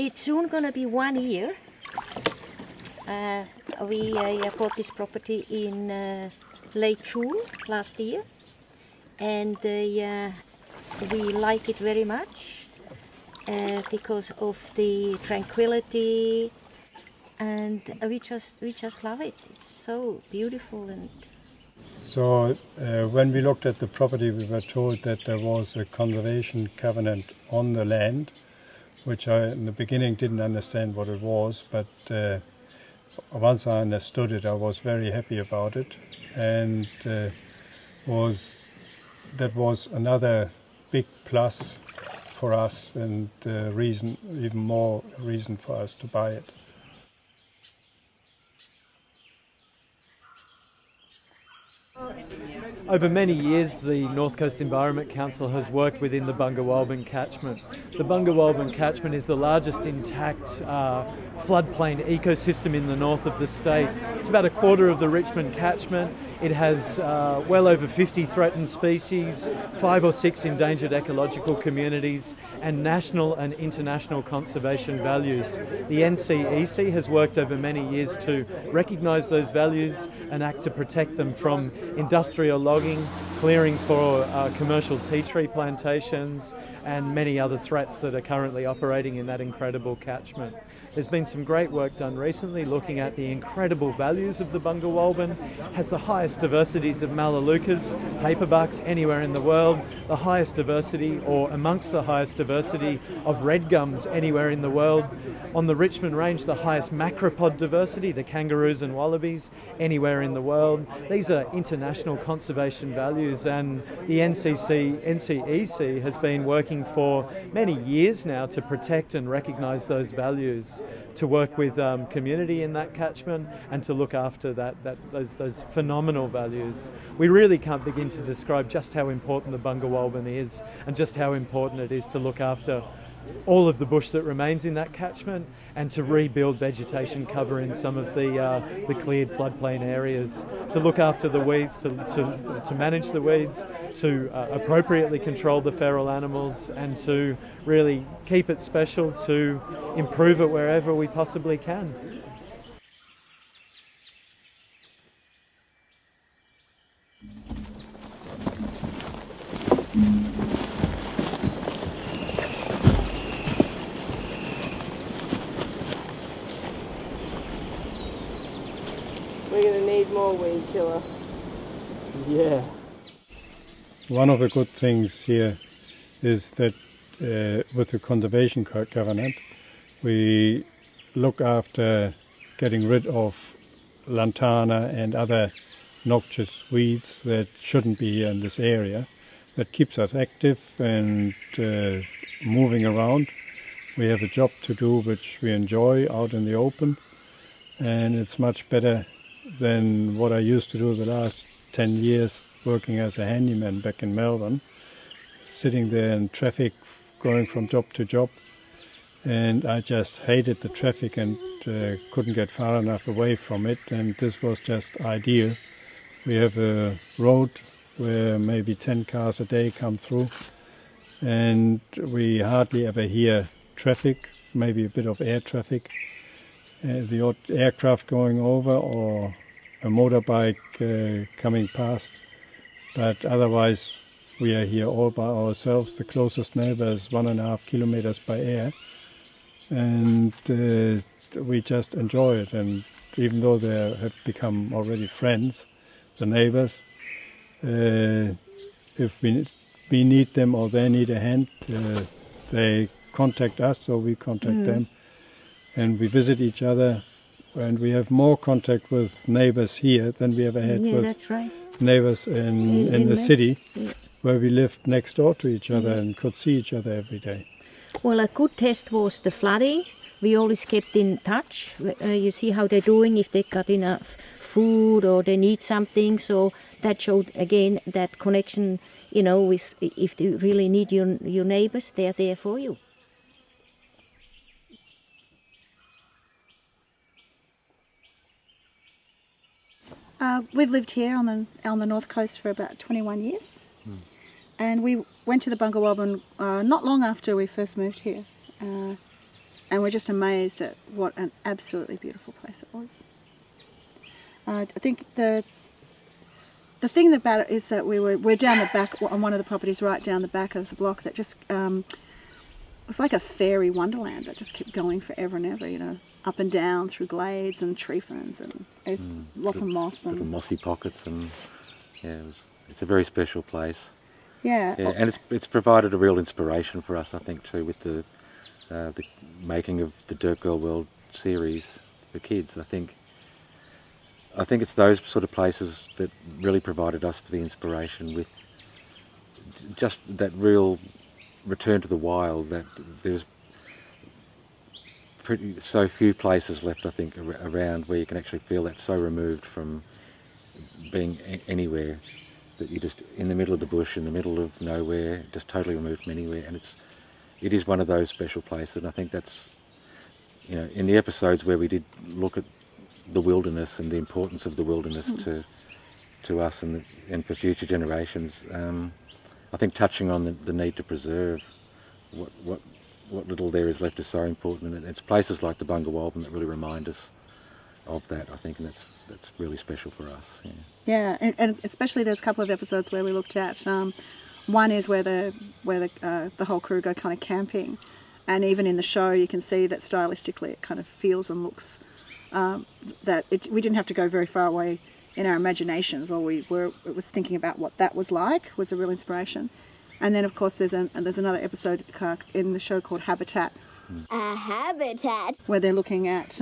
it's soon going to be 1 year. We bought this property in late June last year, and we like it very much because of the tranquility, and we just love it. It's so beautiful. And so when we looked at the property, we were told that there was a conservation covenant on the land, which I in the beginning didn't understand what it was, but once I understood it, I was very happy about it, and that was another big plus for us, and even more reason for us to buy it. Over many years, the North Coast Environment Council has worked within the Bungawalbyn Catchment. The Bungawalbyn Catchment is the largest intact floodplain ecosystem in the north of the state. It's about a quarter of the Richmond catchment. It has well over 50 threatened species, 5 or 6 endangered ecological communities, and national and international conservation values. The NCEC has worked over many years to recognise those values and act to protect them from industrial logging, clearing for commercial tea tree plantations, and many other threats that are currently operating in that incredible catchment. There's been some great work done recently looking at the incredible values of the Bungawalbyn. Has the highest diversities of melaleucas, paperbucks anywhere in the world, the highest diversity or amongst the highest diversity of red gums anywhere in the world. On the Richmond Range, the highest macropod diversity, the kangaroos and wallabies anywhere in the world. These are international conservation values, and the NCEC has been working for many years now to protect and recognise those values, to work with community in that catchment and to look after those phenomenal values. We really can't begin to describe just how important the Bungawalbyn is and just how important it is to look after all of the bush that remains in that catchment and to rebuild vegetation cover in some of the cleared floodplain areas, to look after the weeds, to manage the weeds, to appropriately control the feral animals, and to really keep it special, to improve it wherever we possibly can. We're going to need more weed killer. Yeah. One of the good things here is that with the conservation covenant, we look after getting rid of lantana and other noxious weeds that shouldn't be in this area. That keeps us active and moving around. We have a job to do which we enjoy out in the open, and it's much better than what I used to do the last 10 years working as a handyman back in Melbourne, sitting there in traffic going from job to job, and I just hated the traffic and couldn't get far enough away from it, and this was just ideal. We have a road where maybe 10 cars a day come through, and we hardly ever hear traffic, maybe a bit of air traffic. The odd aircraft going over or a motorbike coming past, but otherwise we are here all by ourselves. The closest neighbor is 1.5 kilometers by air, and we just enjoy it. And even though they have become already friends, the neighbors, if we need them or they need a hand, they contact us or we contact them. And we visit each other, and we have more contact with neighbors here than we ever had with neighbors in the city, where we lived next door to each other and could see each other every day. well, a good test was the flooding. We always kept in touch. You see how they're doing, if they got enough food or they need something. So that showed again that connection, you know, with if you really need your neighbors, they're there for you. We've lived here on the north coast for about 21 years, and we went to the Bungawalbyn not long after we first moved here. and we're just amazed at what an absolutely beautiful place it was. I think the thing about it is that we're down the back on one of the properties, right down the back of the block, that just it was like a fairy wonderland that just kept going forever and ever, you know, up and down through glades and tree ferns, and there's lots of moss and little mossy pockets, and yeah, it's a very special place. yeah. Yeah, and it's provided a real inspiration for us, I think, too, with the making of the Dirt Girl World series for kids. I think it's those sort of places that really provided us for the inspiration, with just that real return to the wild, that there's so few places left, I think, around where you can actually feel that so removed from being anywhere, that you're just in the middle of the bush, in the middle of nowhere, just totally removed from anywhere. And it is one of those special places, and I think that's, you know, in the episodes where we did look at the wilderness and the importance of the wilderness to us and for future generations, I think touching on the need to preserve what little there is left is so important, and it's places like the Bungawalbyn that really remind us of that, I think, and that's really special for us. Yeah, and especially there's a couple of episodes where we looked at. One is where the whole crew go kind of camping, and even in the show you can see that stylistically it kind of feels and looks that we didn't have to go very far away in our imaginations. All it was thinking about what that was like was a real inspiration. And then of course there's another episode in the show called Habitat. A habitat. Where they're looking at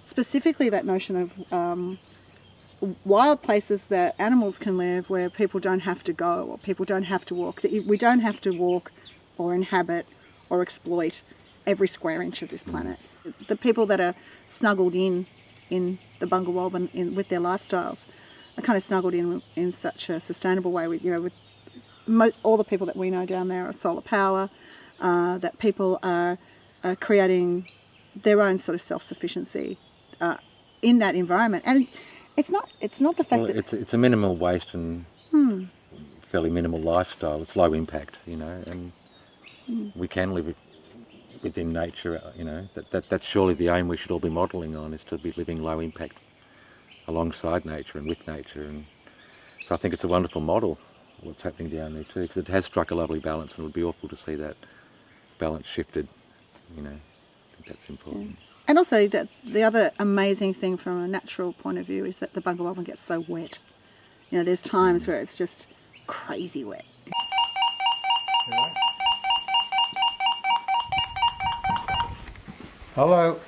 specifically that notion of wild places that animals can live, where people don't have to go or people don't have to walk. That we don't have to walk or inhabit or exploit every square inch of this planet. The people that are snuggled in the Bungawalbyn with their lifestyles are kind of snuggled in such a sustainable way. With all the people that we know down there are solar power, that people are creating their own sort of self-sufficiency in that environment. And it's not the fact that it's a minimal waste and fairly minimal lifestyle. It's low impact, you know, and we can live within nature, you know. That's surely the aim we should all be modelling on, is to be living low impact alongside nature and with nature. And so I think it's a wonderful model, what's happening down there too, because it has struck a lovely balance, and it would be awful to see that balance shifted, you know. I think that's important. Yeah. And also that the other amazing thing from a natural point of view is that the Bungawalbyn gets so wet. You know, there's times where it's just crazy wet. Hello.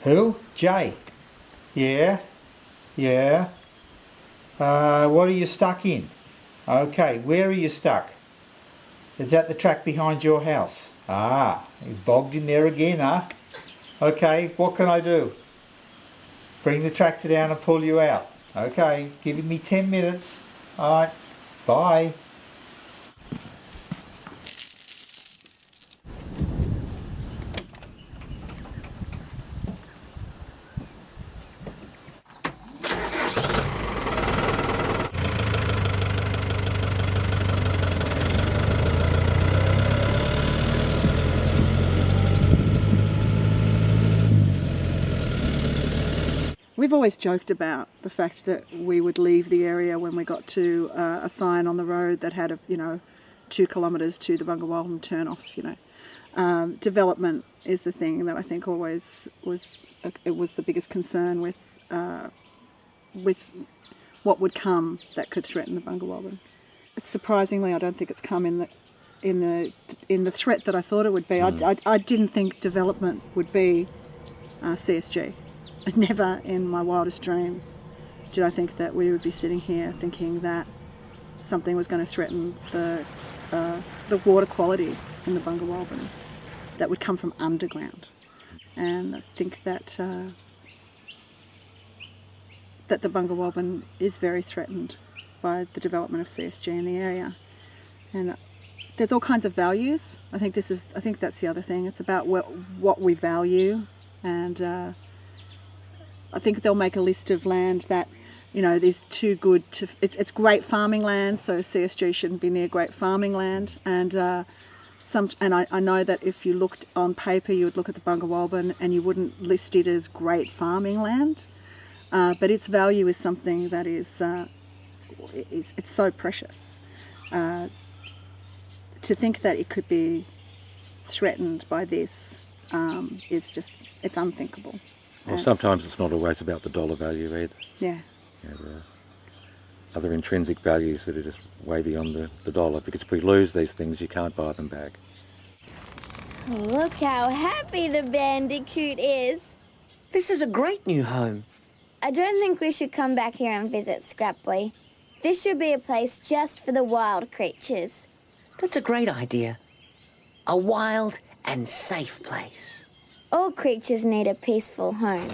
Who? Jay. Yeah. Yeah. What are you stuck in? Okay, where are you stuck? Is that the track behind your house? Ah, you bogged in there again, huh? Okay, what can I do? Bring the tractor down and pull you out. Okay, giving me 10 minutes. Alright, bye. We've always joked about the fact that we would leave the area when we got to a sign on the road that had 2 kilometres to the Bungawalbyn turn off. Development is the thing that I think always was the biggest concern with what would come that could threaten the Bungawalbyn. Surprisingly, I don't think it's come in the threat that I thought it would be. I didn't think development would be CSG. Never in my wildest dreams did I think that we would be sitting here thinking that something was going to threaten the water quality in the Bungawalbyn that would come from underground. And I think that that the Bungawalbyn is very threatened by the development of CSG in the area. And there's all kinds of values. I think that's the other thing. It's about what we value, and I think they'll make a list of land that, is too good to. It's great farming land, so CSG shouldn't be near great farming land, and and I know that if you looked on paper, you would look at the Bungawalbyn and you wouldn't list it as great farming land, but its value is something that is it's so precious. To think that it could be threatened by this is just, it's unthinkable. Well, sometimes it's not always about the dollar value either. Yeah. You know, there are other intrinsic values that are just way beyond the dollar, because if we lose these things, you can't buy them back. Look how happy the bandicoot is. This is a great new home. I don't think we should come back here and visit Scrapboy. This should be a place just for the wild creatures. That's a great idea. A wild and safe place. All creatures need a peaceful home.